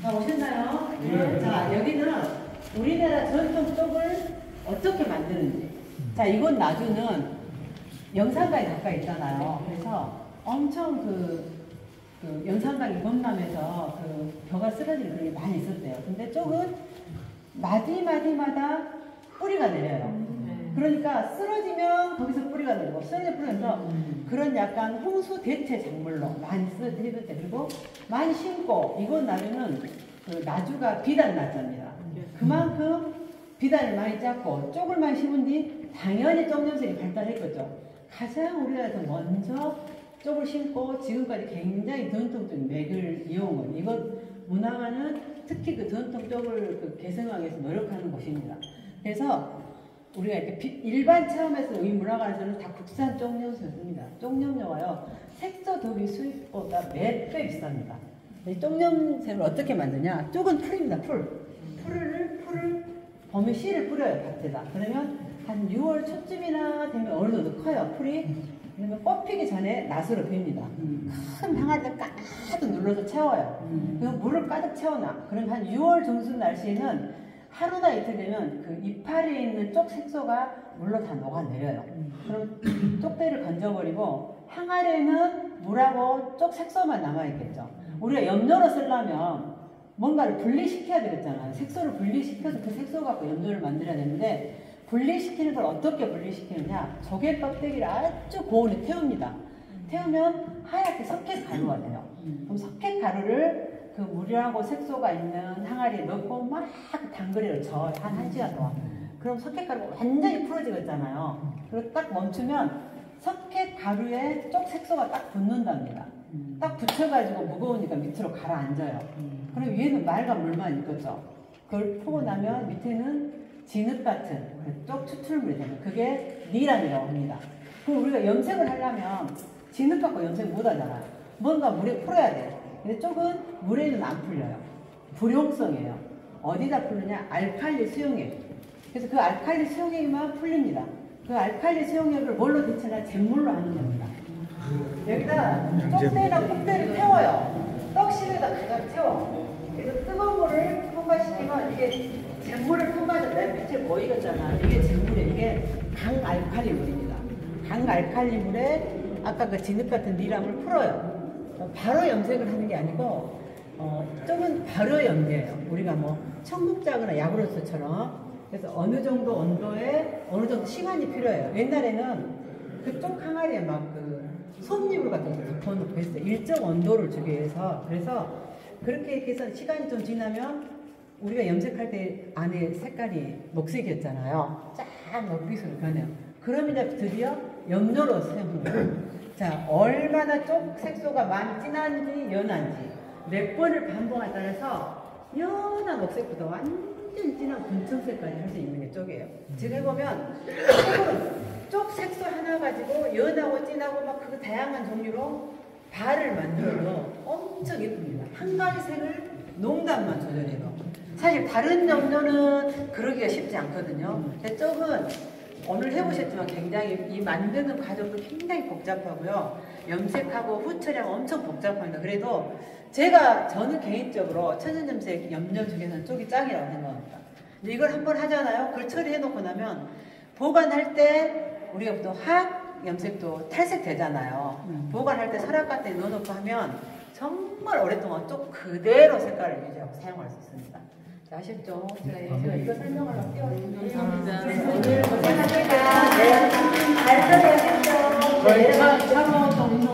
다 오셨나요? 네. 자, 여기는 우리나라 전통 떡을 어떻게 만드는지. 자, 이곳 나주는 영산강이 가까이 있잖아요. 그래서 엄청 영산강이 범람해서 벼가 쓰러지는 그런 게 많이 있었대요. 근데 쪽은 마디마디마다 뿌리가 내려요. 그러니까 쓰러지면 거기서 뿌리가 내리고 쓰러지면 뿌리가 내려서 그런 약간 홍수 대체 작물로 많이 쓰여질 때, 그리고 많이 심고, 이곳 나주는 나주가 비단 나주입니다. 그만큼 비단을 많이 짰고 쪽을 많이 심은 뒤 당연히 쪽염색이 발달했겠죠. 가장 우리나라에서 먼저 쪽을 심고 지금까지 굉장히 전통적인 맥을 이용한 건 이것 문화가는 특히 그 전통 쪽을 개성하기 위해서 노력하는 곳입니다. 그래서 우리가 이렇게 일반 체험에서 이 문화관에서는 다 국산 쪽염색을 씁니다. 쪽염료가요 색소 도비 수입보다 몇 배 비쌉니다. 이 쪽염색을 어떻게 만드냐? 쪽은 풀입니다. 풀을 봄에 씨를 뿌려요. 밭에다. 그러면 한 6월 초쯤이나 되면 어느 정도 커요. 풀이. 그러면 꽃 피기 전에 낫으로 핍니다. 큰 항아리를 가득 눌러서 채워요. 그리고 물을 가득 채워놔. 그럼 한 6월 중순 날씨에는 하루나 이틀 되면 그 이파리에 있는 쪽 색소가 물로 다 녹아내려요. 그럼 쪽대를 건져버리고 항아리에는 물하고 쪽 색소만 남아있겠죠. 우리가 염료로 쓰려면 뭔가를 분리시켜야 되겠잖아요. 색소를 분리시켜서 그 색소 갖고 염료를 만들어야 되는데, 분리시키는 걸 어떻게 분리시키느냐? 조개 껍데기를 아주 고온에 태웁니다. 태우면 하얗게 석회 가루가 돼요. 그럼 석회 가루를 그 물하고 색소가 있는 항아리에 넣고 막 담그래요. 한 1시간 동안. 그럼 석회 가루가 완전히 풀어지겠잖아요. 그리고 딱 멈추면 석회 가루에 쪽 색소가 딱 붙는답니다. 딱 붙여가지고 무거우니까 밑으로 가라앉아요. 그럼 위에는 맑은 물만 있겠죠. 그걸 푸고 나면 밑에는 진흙 같은 쪽 추출물이 되는, 그게 니람이라고 합니다. 그럼 우리가 염색을 하려면 진흙 갖고 염색 못 하잖아요. 뭔가 물에 풀어야 돼요. 근데 쪽은 물에는 안 풀려요. 불용성이에요. 어디다 풀느냐? 알칼리 수용액. 그래서 그 알칼리 수용액만 풀립니다. 그 알칼리 수용액을 뭘로 대체나? 잿물로 하는 겁니다. 여기다 쪽대나 콩대를 태워요. 떡실에다 가장 태워. 그래서 뜨거운 물을 통과시키면 이게 잿물을 통과해서 내 밑에 보이겠잖아. 이게 잿물이에요. 이게 강알칼리 물입니다. 강알칼리 물에 아까 그 진흙 같은 니람을 풀어요. 바로 염색을 하는 게 아니고, 쪽은 바로 염려예요. 우리가 뭐 청국장이나 야구르트처럼. 그래서 어느 정도 온도에 어느 정도 시간이 필요해요. 옛날에는 그쪽 항아리에 막 솜잎을 같은 거 덮어놓고 했어요. 일정 온도를 주기 위해서. 그래서 그렇게 해서 시간이 좀 지나면 우리가 염색할 때 안에 색깔이 녹색이었잖아요. 쫙 녹빛으로 변해요. 그럼 이제 드디어 염료로 사용합니다. 자, 얼마나 쪽 색소가 많이 진한지 연한지 몇 번을 반복에 따라서 연한 녹색부터 완전 진한 분청색까지 할 수 있는 게 쪽이에요. 지금 해보면 쪽 색소 하나 가지고 연하고 진하고 막 그 다양한 종류로 발을 만들어도 엄청 예쁩니다. 한 가지 색을 농담만 조절해도. 사실 다른 염료는 그러기가 쉽지 않거든요. 근데 쪽은 오늘 해보셨지만 굉장히 이 만드는 과정도 굉장히 복잡하고요. 염색하고 후처리하고 엄청 복잡합니다. 그래도 저는 개인적으로 천연염색 염료 중에서는 쪽이 짱이라고 생각합니다. 근데 이걸 한번 하잖아요. 그걸 처리해놓고 나면 보관할 때 우리가 보통 화학 염색도 탈색되잖아요. 보관할 때 서랍 같은 데 넣어놓고 하면 정말 오랫동안 쪽 그대로 색깔을 유지하고 사용할 수 있습니다. 자, 아셨죠? 제가 이거 설명을 할게요. 감사합니다. 네, 오늘 고생하셨습니다. 네, 잘 처리하셨죠? 저희가 차가운 정성